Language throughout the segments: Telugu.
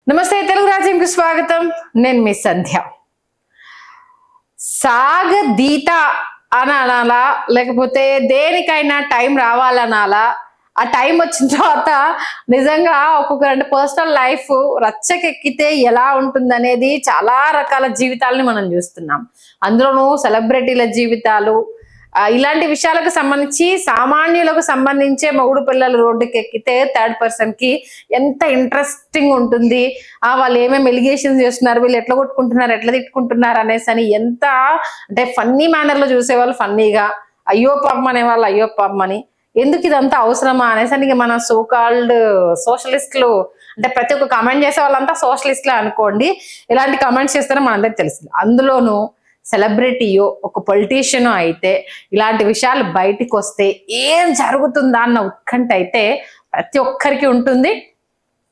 నమస్తే తెలుగు రాజ్యంకి స్వాగతం. నేను మీ సంధ్య. సాగదీత అని అనాలా, లేకపోతే దేనికైనా టైం రావాలనాలా? ఆ టైం వచ్చిన తర్వాత నిజంగా ఒక్కొక్క పర్సనల్ లైఫ్ రచ్చకెక్కితే ఎలా ఉంటుందనేది చాలా రకాల జీవితాలని మనం చూస్తున్నాం. అందులోనూ సెలబ్రిటీల జీవితాలు, ఇలాంటి విషయాలకు సంబంధించి సామాన్యులకు సంబంధించే మొగుడు పిల్లలు రోడ్డుకి ఎక్కితే థర్డ్ పర్సన్ కి ఎంత ఇంట్రెస్టింగ్ ఉంటుంది. వాళ్ళు ఏమేమి ఎలిగేషన్స్ చేస్తున్నారు, వీళ్ళు ఎట్లా కొట్టుకుంటున్నారు, ఎట్లా తిట్టుకుంటున్నారు అనేసి అని ఎంత అంటే ఫన్నీ మేనర్ లో చూసేవాళ్ళు ఫన్నీగా, అయ్యో పాపం అనేవాళ్ళు అయ్యో పాపం అని, ఎందుకు ఇదంతా అవసరమా అనేసి అని మన సోకాల్డ్ సోషలిస్టులు అంటే ప్రతి ఒక్క కమెంట్ చేసే వాళ్ళంతా సోషలిస్టులే అనుకోండి. ఎలాంటి కమెంట్స్ చేస్తారో మనందరికి తెలుస్తుంది. అందులోనూ సెలబ్రిటీయో ఒక పొలిటీషియనో అయితే ఇలాంటి విషయాలు బయటికి వస్తే ఏం జరుగుతుందా అన్న ఉత్కంఠ అయితే ప్రతి ఒక్కరికి ఉంటుంది.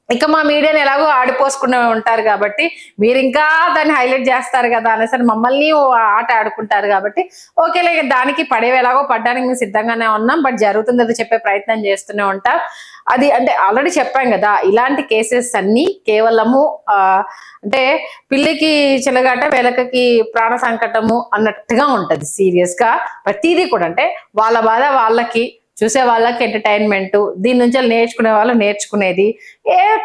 ఇక మా మీడియాని ఎలాగో ఆడిపోసుకునే ఉంటారు కాబట్టి మీరు ఇంకా దాన్ని హైలైట్ చేస్తారు కదా అనేసి మమ్మల్ని ఆట ఆడుకుంటారు కాబట్టి ఓకేలే, దానికి పడేవి ఎలాగో పడ్డానికి మేము సిద్ధంగానే ఉన్నాం. బట్ జరుగుతుంది అది చెప్పే ప్రయత్నం చేస్తూనే ఉంటాం. అది అంటే ఆల్రెడీ చెప్పాం కదా, ఇలాంటి కేసెస్ అన్ని కేవలము అంటే పిల్లికి చిలగాట వేలకకి ప్రాణ సంకటము అన్నట్టుగా ఉంటది. సీరియస్ గా ప్రతిదీ కూడా అంటే వాళ్ళ బాధ వాళ్ళకి, చూసే వాళ్ళకి ఎంటర్టైన్మెంట్, దీని నుంచి నేర్చుకునే వాళ్ళు నేర్చుకునేది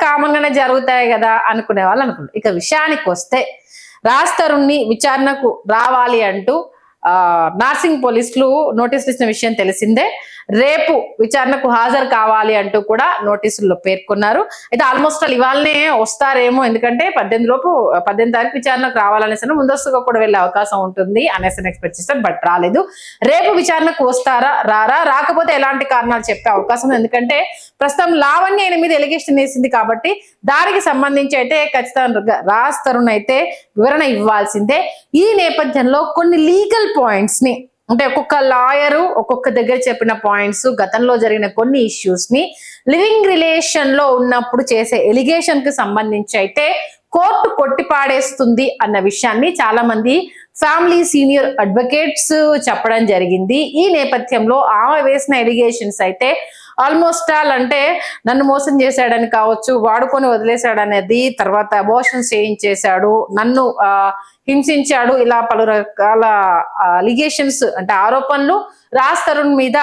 కామన్ గానే జరుగుతాయి కదా అనుకునే వాళ్ళు అనుకుంటారు. ఇక విషయానికి వస్తే రాజ్ తరుణ్ని విచారణకు రావాలి అంటూ నార్సింగ్ పోలీసులు నోటీసులు ఇచ్చిన విషయం తెలిసిందే. రేపు విచారణకు హాజరు కావాలి అంటూ కూడా నోటీసుల్లో పేర్కొన్నారు. అయితే ఆల్మోస్ట్ ఇవాళనే వస్తారేమో, ఎందుకంటే 18 తారీఖు విచారణకు రావాలనేసి ముందస్తుగా కూడా వెళ్ళే అవకాశం ఉంటుంది అనేసి ఎక్స్పెక్ట్ చేస్తారు. బట్ రాలేదు. రేపు విచారణకు వస్తారా రారా, రాకపోతే ఎలాంటి కారణాలు చెప్పే అవకాశం ఉంది. ఎందుకంటే ప్రస్తుతం లావణ్య 8 ఎలిగేషన్ వేసింది కాబట్టి దానికి సంబంధించి అయితే ఖచ్చితంగా రాజ్ తరుణ్ అయితే వివరణ ఇవ్వాల్సిందే. ఈ నేపథ్యంలో కొన్ని లీగల్ పాయింట్స్ ని అంటే ఒక్కొక్క లాయరు ఒక్కొక్క దగ్గర చెప్పిన పాయింట్స్, గతంలో జరిగిన కొన్ని ఇష్యూస్ ని లివింగ్ రిలేషన్ లో ఉన్నప్పుడు చేసే ఎలిగేషన్ కి సంబంధించి అయితే కోర్టు కొట్టిపాడేస్తుంది అన్న విషయాన్ని చాలా మంది ఫ్యామిలీ సీనియర్ అడ్వకేట్స్ చెప్పడం జరిగింది. ఈ నేపథ్యంలో ఆమె వేసిన ఎలిగేషన్స్ అయితే ఆల్మోస్ట్ ఆల్ అంటే నన్ను మోసం చేశాడని కావచ్చు, వాడుకొని వదిలేశాడనేది, తర్వాత అబోర్షన్స్ చేయించేశాడు, నన్ను హింసించాడు, ఇలా పలు రకాల అలిగేషన్స్ అంటే ఆరోపణలు రాజ్ తరుణ్ మీద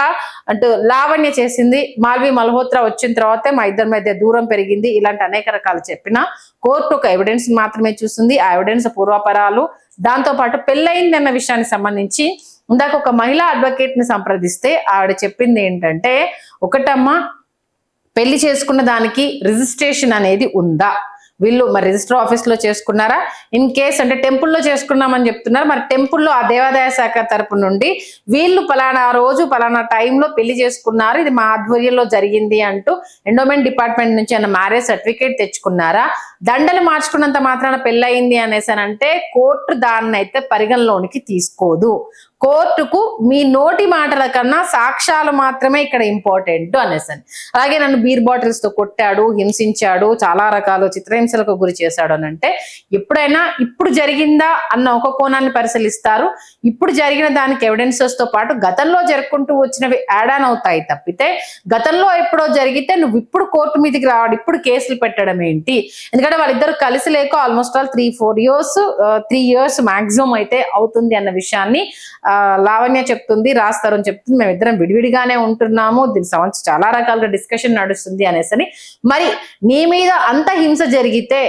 అంటూ లావణ్య చేసింది. మాల్వి మల్హోత్రా వచ్చిన తర్వాతే మా ఇద్దరి మధ్య దూరం పెరిగింది, ఇలాంటి అనేక రకాలు చెప్పిన కోర్టు ఒక ఎవిడెన్స్ మాత్రమే చూస్తుంది. ఆ ఎవిడెన్స్ పూర్వాపరాలు, దాంతో పాటు పెళ్ళయింది అన్న విషయానికి సంబంధించి ఇందాక ఒక మహిళా అడ్వకేట్ ని సంప్రదిస్తే ఆవిడ చెప్పింది ఏంటంటే, ఒకటమ్మా పెళ్లి చేసుకున్న దానికి రిజిస్ట్రేషన్ అనేది ఉందా, వీళ్ళు మరి రిజిస్టర్ ఆఫీస్ లో చేసుకున్నారా, ఇన్ కేస్ అంటే టెంపుల్లో చేసుకున్నామని చెప్తున్నారు, మరి టెంపుల్లో ఆ దేవాదాయ శాఖ తరపు నుండి వీళ్ళు పలానా రోజు పలానా టైంలో పెళ్లి చేసుకున్నారు, ఇది మా ఆధ్వర్యంలో జరిగింది అంటూ ఎండోమెంట్ డిపార్ట్మెంట్ నుంచి అన్న మ్యారేజ్ సర్టిఫికేట్ తెచ్చుకున్నారా, దండలు మార్చుకున్నంత మాత్రాన పెళ్ళయింది అనేసి అంటే కోర్టు దాన్ని అయితే పరిగణలోనికి తీసుకోదు. కోర్టుకు మీ నోటి మాటల కన్నా సాక్ష్యాలు మాత్రమే ఇక్కడ ఇంపార్టెంట్ అనేసి. అలాగే నన్ను బీర్ బాటిల్స్ తో కొట్టాడు, హింసించాడు, చాలా రకాల చిత్రహింసలకు గురి చేశాడు అని అంటే ఎప్పుడైనా ఇప్పుడు జరిగిందా అన్న ఒక కోణాన్ని పరిశీలిస్తారు. ఇప్పుడు జరిగిన దానికి ఎవిడెన్సెస్ తో పాటు గతంలో జరుపుకుంటూ వచ్చినవి యాడ్ ఆన్ అవుతాయి తప్పితే గతంలో ఎప్పుడో జరిగితే నువ్వు ఇప్పుడు కోర్టు మీదకి రావడం, ఇప్పుడు కేసులు పెట్టడం ఏంటి? ఎందుకంటే వాళ్ళిద్దరు కలిసి లేక ఆల్మోస్ట్ ఆల్ 3 years మాక్సిమం అయితే అవుతుంది అన్న విషయాన్ని లావణ్య చెప్తుంది, రాజ్ తరుణ్ చెప్తుంది. మేమిద్దరం విడివిడిగానే ఉంటున్నాము, దీని సంబంధించి చాలా రకాలుగా డిస్కషన్ నడుస్తుంది అనేసి. మరి నీ మీద అంత హింస జరిగితే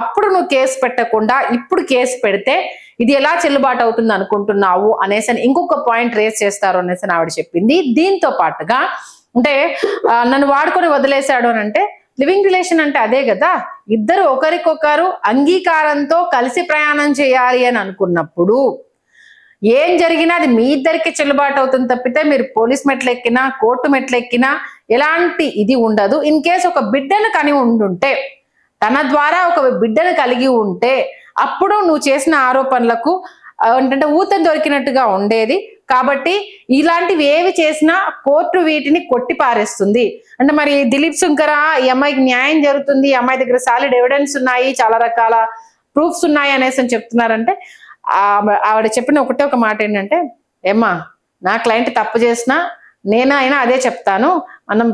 అప్పుడు నువ్వు కేసు పెట్టకుండా ఇప్పుడు కేసు పెడితే ఇది ఎలా చెల్లుబాటు అవుతుంది అనుకుంటున్నావు అనేసి ఇంకొక పాయింట్ రేస్ చేస్తారు అనేసి ఆవిడ చెప్పింది. దీంతో పాటుగా అంటే నన్ను వాడుకొని వదిలేశాడు అని అంటే లివింగ్ రిలేషన్ అంటే అదే కదా, ఇద్దరు ఒకరికొకరు అంగీకారంతో కలిసి ప్రయాణం చేయాలి అని అనుకున్నప్పుడు ఏం జరిగినా అది మీ ఇద్దరికి చెల్లుబాటు అవుతుంది తప్పితే మీరు పోలీస్ మెట్లు ఎక్కినా కోర్టు మెట్లు ఎక్కినా ఎలాంటి ఇది ఉండదు. ఇన్ కేసు ఒక బిడ్డను కని ఉండుంటే, తన ద్వారా ఒక బిడ్డను కలిగి ఉంటే అప్పుడు నువ్వు చేసిన ఆరోపణలకు ఏంటంటే ఊతం దొరికినట్టుగా ఉండేది. కాబట్టి ఇలాంటివి ఏవి చేసినా కోర్టు వీటిని కొట్టి పారేస్తుంది. అంటే మరి దిలీప్ శంకర ఈ అమ్మాయికి న్యాయం జరుగుతుంది, ఈ అమ్మాయి దగ్గర సాలిడ్ ఎవిడెన్స్ ఉన్నాయి, చాలా రకాల ప్రూఫ్స్ ఉన్నాయి అనేసి చెప్తున్నారంటే ఆవిడ చెప్పిన ఒకటే ఒక మాట ఏంటంటే, ఏమ్మా నా క్లయింట్ తప్పు చేసినా నేనైనా అదే చెప్తాను, మనం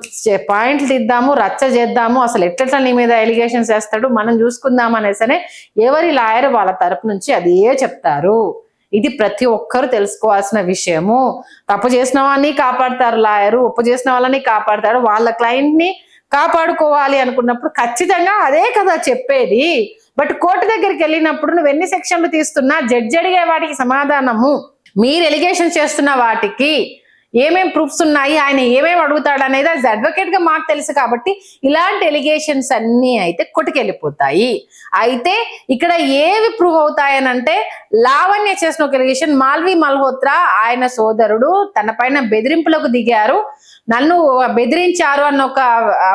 పాయింట్లు తీద్దాము, రచ్చ చేద్దాము, అసలు ఎట్లా నీ మీద ఎలిగేషన్స్ వేస్తాడు మనం చూసుకుందాం అనేసనే ఎవరి లాయర్ వాళ్ళ తరపు నుంచి అదే చెప్తారు. ఇది ప్రతి ఒక్కరు తెలుసుకోవాల్సిన విషయము. తప్పు చేసిన వాళ్ళని కాపాడతారు లాయరు, ఉప్పు చేసిన వాళ్ళని కాపాడతారు. వాళ్ళ క్లయింట్ ని కాపాడుకోవాలి అనుకున్నప్పుడు ఖచ్చితంగా అదే కదా చెప్పేది. బట్ కోర్టు దగ్గరికి వెళ్ళినప్పుడు నువ్వు ఎన్ని సెక్షన్లు తీస్తున్నా జడ్జి అడిగే వాటికి సమాధానము, మీరు ఎలిగేషన్ చేస్తున్న వాటికి ఏమేం ప్రూఫ్స్ ఉన్నాయి, ఆయన ఏమేమి అడుగుతాడు అనేది యాజ్ అడ్వకేట్ గా మాకు తెలుసు. కాబట్టి ఇలాంటి ఎలిగేషన్స్ అన్ని అయితే కొట్టుకెళ్ళిపోతాయి. అయితే ఇక్కడ ఏవి ప్రూవ్ అవుతాయనంటే, లావణ్య చేసిన ఒక ఎలిగేషన్, మాల్వి మల్హోత్రా ఆయన సోదరుడు తన పైన బెదిరింపులకు దిగారు, నన్ను బెదిరించారు అన్న ఒక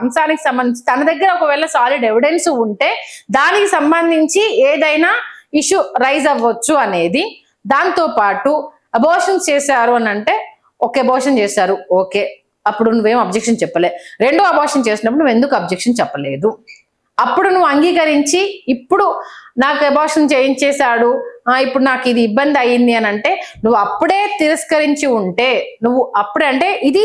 అంశానికి సంబంధించి తన దగ్గర ఒకవేళ సాలిడ్ ఎవిడెన్స్ ఉంటే దానికి సంబంధించి ఏదైనా ఇష్యూ రైజ్ అవ్వచ్చు అనేది. దాంతో పాటు అబోర్షన్స్ చేశారు అని అంటే, ఒక అబోర్షన్ చేశారు ఓకే, అప్పుడు నువ్వేం అబ్జెక్షన్ చెప్పలే. రెండో అబోర్షన్ చేసినప్పుడు నువ్వు ఎందుకు అబ్జెక్షన్ చెప్పలేదు? అప్పుడు నువ్వు అంగీకరించి ఇప్పుడు నాకు అబోర్షన్ చేయించేశాడు, ఇప్పుడు నాకు ఇది ఇబ్బంది అయ్యింది అని అంటే నువ్వు అప్పుడే తిరస్కరించి ఉంటే, నువ్వు అప్పుడే అంటే ఇది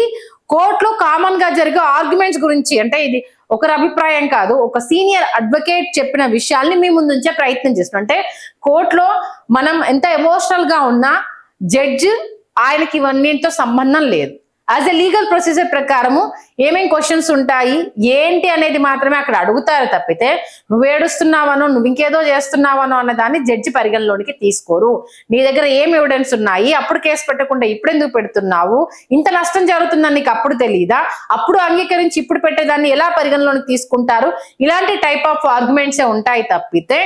కోర్టులో కామన్ గా జరిగే ఆర్గ్యుమెంట్స్ గురించి, అంటే ఇది ఒకరి అభిప్రాయం కాదు, ఒక సీనియర్ అడ్వకేట్ చెప్పిన విషయాల్ని మీ ముందు ఉంచే ప్రయత్నం చేస్తున్నాం. అంటే కోర్టులో మనం ఎంత ఎమోషనల్ గా ఉన్నా జడ్జి ఆయనకి ఇవన్నీతో సంబంధం లేదు. యాజ్ ఎ లీగల్ ప్రొసీజర్ ప్రకారము ఏమేం క్వశ్చన్స్ ఉంటాయి ఏంటి అనేది మాత్రమే అక్కడ అడుగుతారు తప్పితే నువ్వు ఏడుస్తున్నావనో నువ్వు ఇంకేదో చేస్తున్నావనో అన్న దాన్ని జడ్జి పరిగణలోనికి తీసుకోరు. నీ దగ్గర ఏం ఎవిడెన్స్ ఉన్నాయి, అప్పుడు కేసు పెట్టకుండా ఇప్పుడు ఎందుకు పెడుతున్నావు, ఇంత నష్టం జరుగుతుందని నీకు అప్పుడు తెలియదా, అప్పుడు అంగీకరించి ఇప్పుడు పెట్టేదాన్ని ఎలా పరిగణలోనికి తీసుకుంటారు? ఇలాంటి టైప్ ఆఫ్ ఆర్గ్యుమెంట్సే ఉంటాయి తప్పితే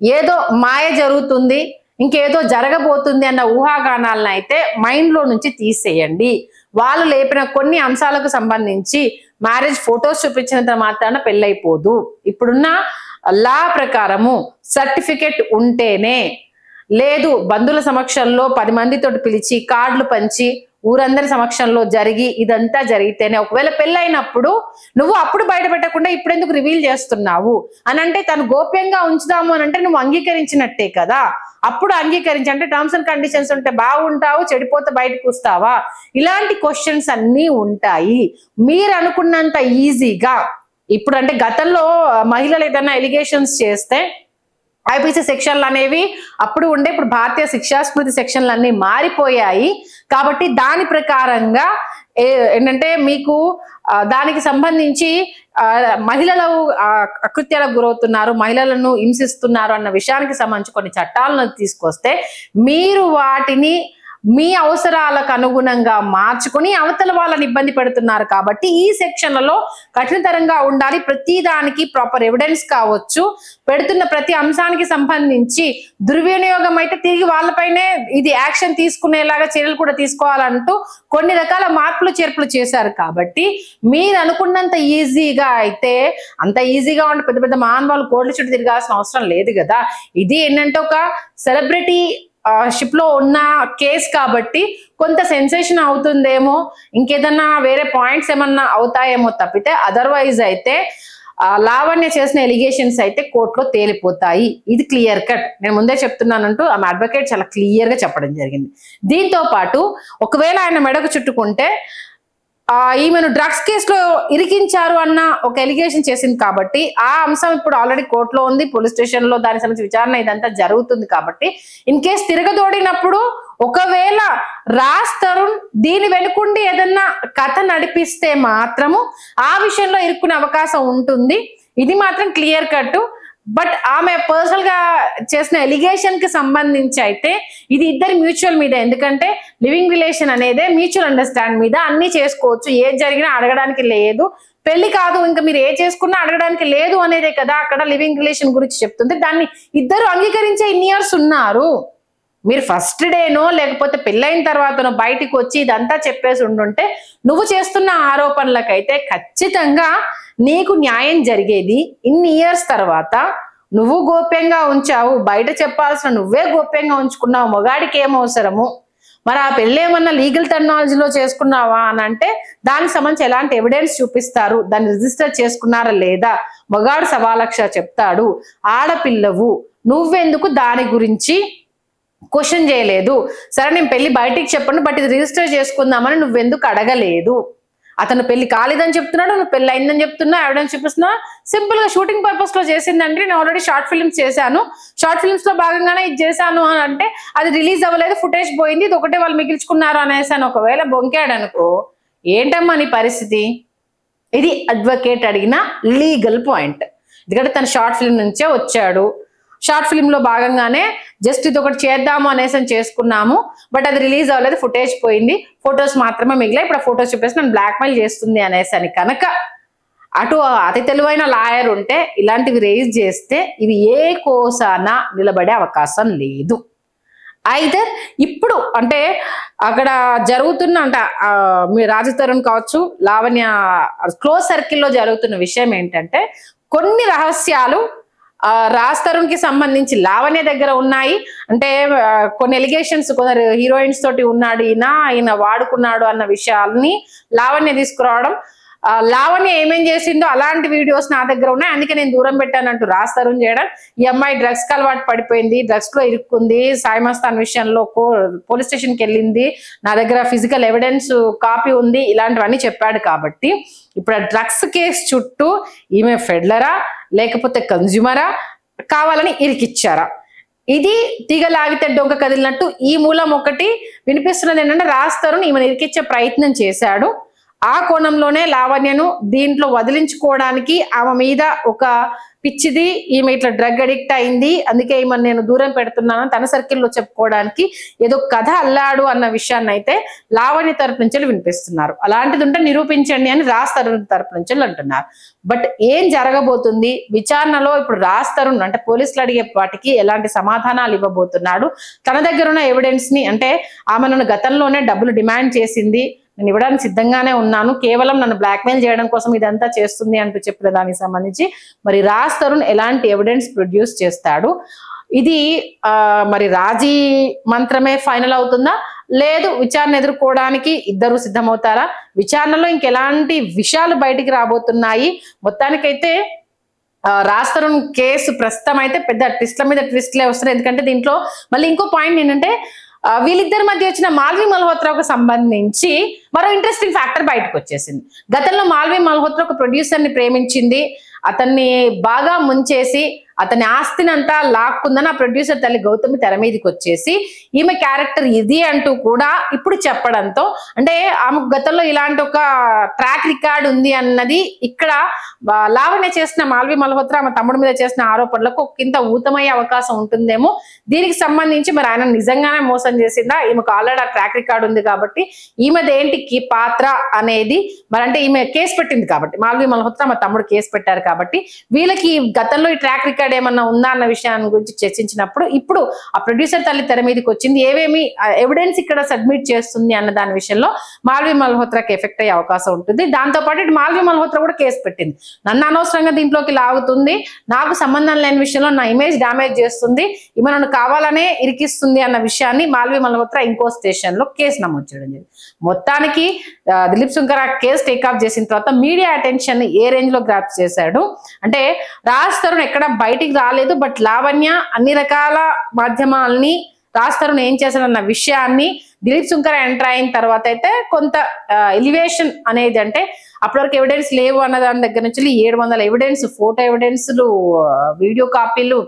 ఏదో మాయ జరుగుతుంది, ఇంకేదో జరగబోతుంది అన్న ఊహాగానాలను అయితే మైండ్ లో నుంచి తీసేయండి. వాళ్ళు లేపిన కొన్ని అంశాలకు సంబంధించి మ్యారేజ్ ఫొటోస్ చూపించినంత మాత్రాన పెళ్ళైపోదు. ఇప్పుడున్న లా ప్రకారము సర్టిఫికెట్ ఉంటేనే, లేదు బంధువుల సమక్షంలో 10 మందితో పిలిచి కార్డులు పంచి ఊరందరి సమక్షంలో జరిగి ఇదంతా జరిగితేనే, ఒకవేళ పెళ్ళైనప్పుడు నువ్వు అప్పుడు బయట పెట్టకుండా ఇప్పుడు ఎందుకు రివీల్ చేస్తున్నావు అని అంటే తను గోప్యంగా ఉంచుదాము అని అంటే నువ్వు అంగీకరించినట్టే కదా. అప్పుడు అంగీకరించి అంటే టర్మ్స్ అండ్ కండిషన్స్ ఉంటే బాగుంటావు, చెడిపోతే బయటకు వస్తావా, ఇలాంటి క్వశ్చన్స్ అన్నీ ఉంటాయి. మీరు అనుకున్నంత ఈజీగా ఇప్పుడు అంటే గతంలో మహిళలు ఏదైనా ఎలిగేషన్స్ చేస్తే ఐపీసీ సెక్షన్లు అనేవి అప్పుడు ఉండే, ఇప్పుడు భారతీయ శిక్షా స్మృతి సెక్షన్లు అన్ని మారిపోయాయి. కాబట్టి దాని ప్రకారంగా ఏంటంటే మీకు దానికి సంబంధించి మహిళలు అకృత్యాలకు గురవుతున్నారు, మహిళలను హింసిస్తున్నారు అన్న విషయానికి సంబంధించి కొన్ని చట్టాలను తీసుకొస్తే మీరు వాటిని మీ అవసరాలకు అనుగుణంగా మార్చుకుని అవతల వాళ్ళని ఇబ్బంది పెడుతున్నారు. కాబట్టి ఈ సెక్షన్లలో కఠినతరంగా ఉండాలి. ప్రతి దానికి ప్రాపర్ ఎవిడెన్స్ కావచ్చు, పెడుతున్న ప్రతి అంశానికి సంబంధించి దుర్వినియోగం అయితే తిరిగి వాళ్ళపైనే ఇది యాక్షన్ తీసుకునేలాగా చర్యలు కూడా తీసుకోవాలంటూ కొన్ని రకాల మార్పులు చేర్పులు చేశారు. కాబట్టి మీరు అనుకున్నంత ఈజీగా అయితే, అంత ఈజీగా ఉంటే పెద్ద పెద్ద మానవాళ్ళు కోట్ల చుట్టూ తిరగాల్సిన అవసరం లేదు కదా. ఇది ఏంటంటే ఒక సెలబ్రిటీ షిప్ లో ఉన్న కేసు కాబట్టి కొంత సెన్సేషన్ అవుతుందేమో, ఇంకేదన్నా వేరే పాయింట్స్ ఏమన్నా అవుతాయేమో తప్పితే అదర్వైజ్ అయితే లావణ్య చేసిన ఎలిగేషన్స్ అయితే కోర్టులో తేలిపోతాయి. ఇది క్లియర్ కట్, నేను ముందే చెప్తున్నానంటూ ఆమె అడ్వకేట్ చాలా క్లియర్ గా చెప్పడం జరిగింది. దీంతో పాటు ఒకవేళ ఆయన మెడకు చుట్టుకుంటే ఈమెను డ్రగ్స్ కేసులో ఇరికించారు అన్న ఒక ఎలిగేషన్ చేసింది కాబట్టి ఆ అంశం ఇప్పుడు ఆల్రెడీ కోర్టులో ఉంది, పోలీస్ స్టేషన్ లో దానికి సంబంధించి విచారణ ఇదంతా జరుగుతుంది. కాబట్టి ఇన్ కేసు తిరగదోడినప్పుడు ఒకవేళ రాజ్ తరుణ్ దీని వెనుకుండి ఏదన్నా కథ నడిపిస్తే మాత్రము ఆ విషయంలో ఇరుక్కునే అవకాశం ఉంటుంది. ఇది మాత్రం క్లియర్ కట్. బట్ ఆమె పర్సనల్ గా చేసిన ఎలిగేషన్ కి సంబంధించి అయితే ఇది ఇద్దరి మ్యూచువల్ మీద, ఎందుకంటే లివింగ్ రిలేషన్ అనేదే మ్యూచువల్ అండర్స్టాండ్ మీద అన్ని చేసుకోవచ్చు, ఏది జరిగినా అడగడానికి లేదు, పెళ్లి కాదు ఇంకా మీరు ఏ చేసుకున్నా అడగడానికి లేదు అనేదే కదా అక్కడ లివింగ్ రిలేషన్ గురించి చెప్తుంది. దాన్ని ఇద్దరు అంగీకరించే ఇన్ని ఇయర్స్ ఉన్నారు. మీరు ఫస్ట్ డేనో లేకపోతే పెళ్ళైన తర్వాతనో బయటికి వచ్చి ఇదంతా చెప్పేసి ఉండుంటే నువ్వు చేస్తున్న ఆరోపణలకైతే ఖచ్చితంగా నీకు న్యాయం జరిగేది. ఇన్ని ఇయర్స్ తర్వాత నువ్వు గోప్యంగా ఉంచావు, బయట చెప్పాల్సిన నువ్వే గోప్యంగా ఉంచుకున్నావు, మగాడికి ఏం అవసరము, మరి ఆ పెళ్ళి ఏమన్నా లీగల్ టెక్నాలజీలో చేసుకున్నావా అని అంటే దానికి సంబంధించి ఎలాంటి ఎవిడెన్స్ చూపిస్తారు, దాన్ని రిజిస్టర్ చేసుకున్నారా లేదా, మగాడు 1,00,000 చెప్తాడు, ఆడపిల్లవు నువ్వెందుకు దాని గురించి క్వశ్చన్ చేయలేదు, సరే నేను పెళ్లి బయటికి చెప్పండి బట్ ఇది రిజిస్టర్ చేసుకుందామని నువ్వెందుకు అడగలేదు, అతను పెళ్లి కాలేదని చెప్తున్నాడు, నువ్వు పెళ్లి అయిందని చెప్తున్నా, ఎవిడెన్స్ చూపిస్తున్నా. సింపుల్ గా షూటింగ్ పర్పస్ లో చేసిందంటే నేను ఆల్రెడీ షార్ట్ ఫిల్మ్స్ చేశాను, షార్ట్ ఫిల్మ్స్ లో భాగంగానే ఇది చేశాను అని అంటే అది రిలీజ్ అవ్వలేదు, ఫుటేజ్ పోయింది, ఇది ఒకటే వాళ్ళు మిగిల్చుకున్నారు అనేసి అని ఒకవేళ బొంకాడు అనుకో, ఏంటమ్మా నీ పరిస్థితి? ఇది అడ్వకేట్ అడిగిన లీగల్ పాయింట్. ఎందుకంటే తన షార్ట్ ఫిల్మ్ నుంచే వచ్చాడు, షార్ట్ ఫిల్మ్ లో భాగంగానే జస్ట్ ఇది ఒకటి చేద్దాము అనేసి చేసుకున్నాము, బట్ అది రిలీజ్ అవ్వలేదు, ఫుటేజ్ పోయింది, ఫొటోస్ మాత్రమే మిగిలాయి, ఇప్పుడు ఫొటోస్ చూపేసి నన్ను బ్లాక్మెయిల్ చేస్తుంది అనేసి అని కనుక అటు అతి తెలివైన లాయర్ ఉంటే ఇలాంటివి రేజ్ చేస్తే ఇవి ఏ కోసాన నిలబడే అవకాశం లేదు. అయితే ఇప్పుడు అంటే అక్కడ జరుగుతున్న అంటే మీ రాజు తరుణ్ కావచ్చు, లావణ్య క్లోజ్ సర్కిల్లో జరుగుతున్న విషయం ఏంటంటే కొన్ని రహస్యాలు రాజ్ తరుణ్ కి సంబంధించి లావణ్య దగ్గర ఉన్నాయి. అంటే కొన్ని ఎలిగేషన్స్ కొందరు హీరోయిన్స్ తోటి ఉన్నాడు ఈయన వాడుకున్నాడు అన్న విషయాల్ని లావణ్య తీసుకురావడం, లావణ్య ఏమేం చేసిందో అలాంటి వీడియోస్ నా దగ్గర ఉన్నాయి, అందుకే నేను దూరం పెట్టానంటూ రాజ్ తరుణ్ చేయడం. ఈ అమ్మాయి డ్రగ్స్ కి అలవాటు పడిపోయింది, డ్రగ్స్ లో ఇరుక్కుంది, సాయి మస్తాన్ విషయంలో పోలీస్ స్టేషన్ కి వెళ్ళింది, నా దగ్గర ఫిజికల్ ఎవిడెన్స్ కాపీ ఉంది, ఇలాంటివన్నీ చెప్పాడు. కాబట్టి ఇప్పుడు ఆ డ్రగ్స్ కేసు చుట్టూ ఈమె ఫెడ్లరా లేకపోతే కన్జ్యూమరా, కావాలని ఇరికిచ్చారా? ఇది తీగలాగితే డొంక కదిలినట్టు ఈ మూలం ఒకటి వినిపిస్తున్నది ఏంటంటే రాజ్ తరుణ్ ఈమెను ఇరికిచ్చే ప్రయత్నం చేశాడు. ఆ కోణంలోనే లావణ్యను దీంట్లో వదిలించుకోవడానికి ఆమె మీద ఒక పిచ్చిది, ఈమె ఇట్లా డ్రగ్ అడిక్ట్ అయింది, అందుకే ఈమెను నేను దూరం పెడుతున్నాను తన సర్కిల్లో చెప్పుకోవడానికి ఏదో కథ అల్లాడు అన్న విషయాన్ని అయితే లావణ్య తరపు నుంచి వినిపిస్తున్నారు. అలాంటిది ఉంటే నిరూపించండి అని రాజ్ తరుణ్ తరపు నుంచి అంటున్నారు. బట్ ఏం జరగబోతుంది విచారణలో? ఇప్పుడు రాజ్ తరుణ్ అంటే పోలీసులు అడిగే వాటికి ఎలాంటి సమాధానాలు ఇవ్వబోతున్నాడు? తన దగ్గర ఉన్న ఎవిడెన్స్ ని, అంటే ఆమె నన్ను గతంలోనే డబ్బులు డిమాండ్ చేసింది, నేను ఇవ్వడానికి సిద్ధంగానే ఉన్నాను, కేవలం నన్ను బ్లాక్మెయిల్ చేయడం కోసం ఇదంతా చేస్తుంది అంటూ చెప్పిన దానికి సంబంధించి మరి రాజ్ తరుణ్ ఎలాంటి ఎవిడెన్స్ ప్రొడ్యూస్ చేస్తాడు? ఇది మరి రాజీ మంత్రమే ఫైనల్ అవుతుందా, లేదు విచారణ ఎదుర్కోవడానికి ఇద్దరు సిద్ధమవుతారా? విచారణలో ఇంకెలాంటి విషయాలు బయటికి రాబోతున్నాయి? మొత్తానికైతే రాజ్ తరుణ్ కేసు ప్రస్తుతం అయితే పెద్ద ట్విస్ట్ల మీద ట్విస్ట్లే వస్తున్నాయి. ఎందుకంటే దీంట్లో మళ్ళీ ఇంకో పాయింట్ ఏంటంటే వీళ్ళిద్దరి మధ్య వచ్చిన మాల్వి మల్హోత్రాకు సంబంధించి మరో ఇంట్రెస్టింగ్ ఫ్యాక్టర్ బయటకు వచ్చేసింది. గతంలో మాల్వి మల్హోత్రా ఒక ప్రొడ్యూసర్ ని ప్రేమించింది, అతన్ని బాగా ముంచేసి అతని ఆస్తిని అంతా లాక్కుందని ఆ ప్రొడ్యూసర్ తల్లి గౌతమి తెర మీదకి వచ్చేసి ఈమె క్యారెక్టర్ ఇది అంటూ కూడా ఇప్పుడు చెప్పడంతో, అంటే ఆమెకు గతంలో ఇలాంటి ఒక ట్రాక్ రికార్డ్ ఉంది అన్నది ఇక్కడ లావణ్య చేసిన మాల్వి మల్హోత్రా ఆమె తమ్ముడి మీద చేసిన ఆరోపణలకు కింద ఊతమయ్యే అవకాశం ఉంటుందేమో. దీనికి సంబంధించి మరి ఆయన నిజంగానే మోసం చేసిందా? ఈమెకు ఆల్రెడీ ఆ ట్రాక్ రికార్డ్ ఉంది కాబట్టి ఈమెదేంటి పాత్ర అనేది మరి, అంటే ఈమె కేసు పెట్టింది కాబట్టి మాల్వి మల్హోత్రా మా తమ్ముడు కేసు పెట్టారు కాబట్టి వీళ్ళకి గతంలో ఈ ట్రాక్ రికార్డ్ ఏమన్నా ఉందా అన్న విషయాన్ని గురించి చర్చించినప్పుడు ఇప్పుడు ఆ ప్రొడ్యూసర్ తల్లి తెర మీదకి వచ్చింది, ఏవేమి ఎవిడెన్స్ ఇక్కడ సబ్మిట్ చేస్తుంది అన్న దాని విషయంలో మాల్వి మల్హోత్రాకి ఎఫెక్ట్ అయ్యే అవకాశం ఉంటుంది. దాంతో పాటు ఇటు మాల్వి మల్హోత్రా కూడా కేసు పెట్టింది, నన్ను అనవసరంగా దీంట్లోకి లాగుతుంది, నాకు సంబంధం లేని విషయంలో నా ఇమేజ్ డామేజ్ చేస్తుంది, ఈమె నన్ను కావాలనే ఇరికిస్తుంది అన్న విషయాన్ని మాల్వి మల్హోత్రా ఇంకో స్టేషన్ లో కేసు నమోదు చేయడం జరిగింది. మొత్తానికి దిలీప్ శంకర్ ఆ కేసు టేకప్ చేసిన తర్వాత మీడియా అటెన్షన్ ఏ రేంజ్ లో గ్రాప్ చేశాడు అంటే రాజ్ తరుణ్ ఎక్కడ బయటికి రాలేదు, బట్ లావణ్య అన్ని రకాల మాధ్యమాలని రాజ్ తరుణ్ ఏం చేశాడన్న విషయాన్ని దిలీప్ శంకర్ ఎంటర్ అయిన తర్వాత అయితే కొంత ఎలివేషన్ అనేది, అంటే అప్పటివరకు ఎవిడెన్స్ లేవు అన్న దాని దగ్గర నుంచి 700 ఎవిడెన్స్, ఫోటో ఎవిడెన్స్లు, వీడియో కాపీలు,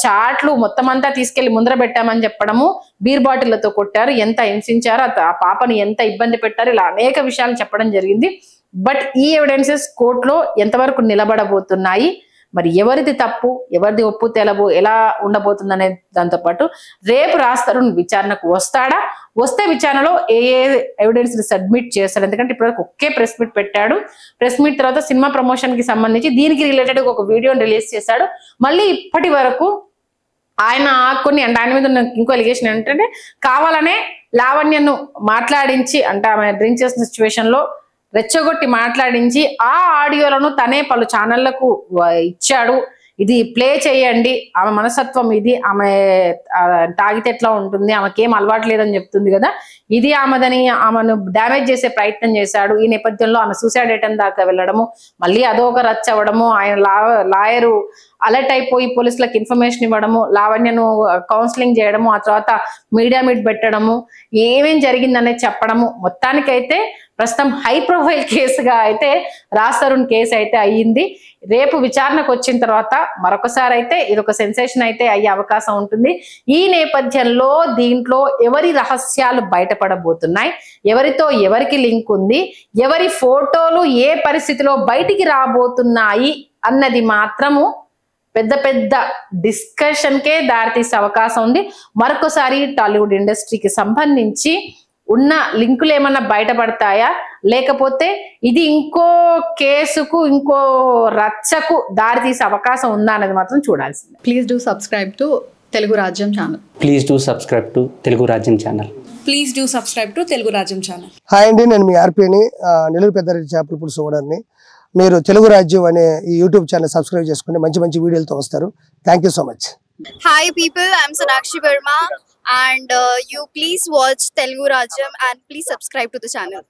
చాట్లు మొత్తం అంతా తీసుకెళ్లి ముందర పెట్టామని చెప్పడము, బీర్ బాటిళ్లతో కొట్టారు, ఎంత హింసించారు, ఆ పాపని ఎంత ఇబ్బంది పెట్టారు, ఇలా అనేక విషయాలు చెప్పడం జరిగింది. బట్ ఈ ఎవిడెన్సెస్ కోర్టులో ఎంతవరకు నిలబడబోతున్నాయి, మరి ఎవరిది తప్పు ఎవరిది ఒప్పు తెలబో ఎలా ఉండబోతుందనే దాంతో పాటు రేపు రాజ్ తరుణ్ విచారణకు వస్తాడా, వస్తే విచారణలో ఏ ఎవిడెన్స్ సబ్మిట్ చేస్తాడు? ఎందుకంటే ఇప్పటివరకు ఒకే ప్రెస్ మీట్ పెట్టాడు, ప్రెస్ మీట్ తర్వాత సినిమా ప్రమోషన్ కి సంబంధించి దీనికి రిలేటెడ్ ఒక వీడియోని రిలీజ్ చేశాడు. మళ్ళీ ఇప్పటి వరకు ఆయన కొన్ని అంటే ఆయన మీద ఉన్న ఇంకో ఎలిగేషన్ ఏంటంటే కావాలనే లావణ్యను మాట్లాడించి, అంటే ఆమె డ్రింక్ చేసిన సిచ్యువేషన్ లో రెచ్చగొట్టి మాట్లాడించి ఆ ఆడియోలను తనే పలు ఛానళ్లకు ఇచ్చాడు, ఇది ప్లే చేయండి, ఆమె మనస్తత్వం ఇది, ఆమె తాగితే ఎట్లా ఉంటుంది, ఆమెకేం అలవాటు లేదని చెప్తుంది కదా, ఇది ఆమెదని ఆమెను డ్యామేజ్ చేసే ప్రయత్నం చేశాడు. ఈ నేపథ్యంలో ఆమె సూసైడ్ అటెంప్ట్ దాకా వెళ్ళడము, మళ్ళీ అదొక రచ్చ అవ్వడము, ఆయన లాయరు అలర్ట్ అయిపోయి పోలీసులకు ఇన్ఫర్మేషన్ ఇవ్వడము, లావణ్యను కౌన్సిలింగ్ చేయడము, ఆ తర్వాత మీడియా మీట్ పెట్టడము, ఏమేం జరిగిందనేది చెప్పడము, మొత్తానికైతే ప్రస్తుతం హై ప్రొఫైల్ కేసుగా అయితే రాజ్ తరుణ్ కేసు అయితే అయ్యింది. రేపు విచారణకు వచ్చిన తర్వాత మరొకసారి అయితే ఇదొక సెన్సేషన్ అయితే అయ్యే అవకాశం ఉంటుంది. ఈ నేపథ్యంలో దీంట్లో ఎవరి రహస్యాలు బయటపడబోతున్నాయి, ఎవరితో ఎవరికి లింక్ ఉంది, ఎవరి ఫోటోలు ఏ పరిస్థితిలో బయటికి రాబోతున్నాయి అన్నది మాత్రము పెద్ద పెద్ద డిస్కషన్ కే దారితీసే అవకాశం ఉంది. మరొకసారి టాలీవుడ్ ఇండస్ట్రీకి సంబంధించి ఉన్న లింకులు ఏమన్నా బయటపడతాయా, లేకపోతే ఇది ఇంకో కేసుకు ఇంకో రచ్చకు దారితీసే అవకాశం ఉందా అనేది మాత్రం చూడాల్సిందే. Please do subscribe to Telugu Rajyam channel. Please do subscribe to Telugu Rajyam channel. Please do subscribe to Telugu Rajyam channel. Hi అండి, నేను మీ ఆర్పీని, నెల్లూరు పెద్దారెడ్డి చేపల పులుసు ఓనర్ని. మీరు తెలుగు రాజ్యం అనే ఈ యూట్యూబ్ ఛానల్ సబ్స్క్రైబ్ చేసుకుని మంచి మంచి వీడియోలతో వస్తారు. Thank you so much. Hi people, I'm Sonakshi Verma and you please watch Telugu Rajyam and please subscribe to the channel.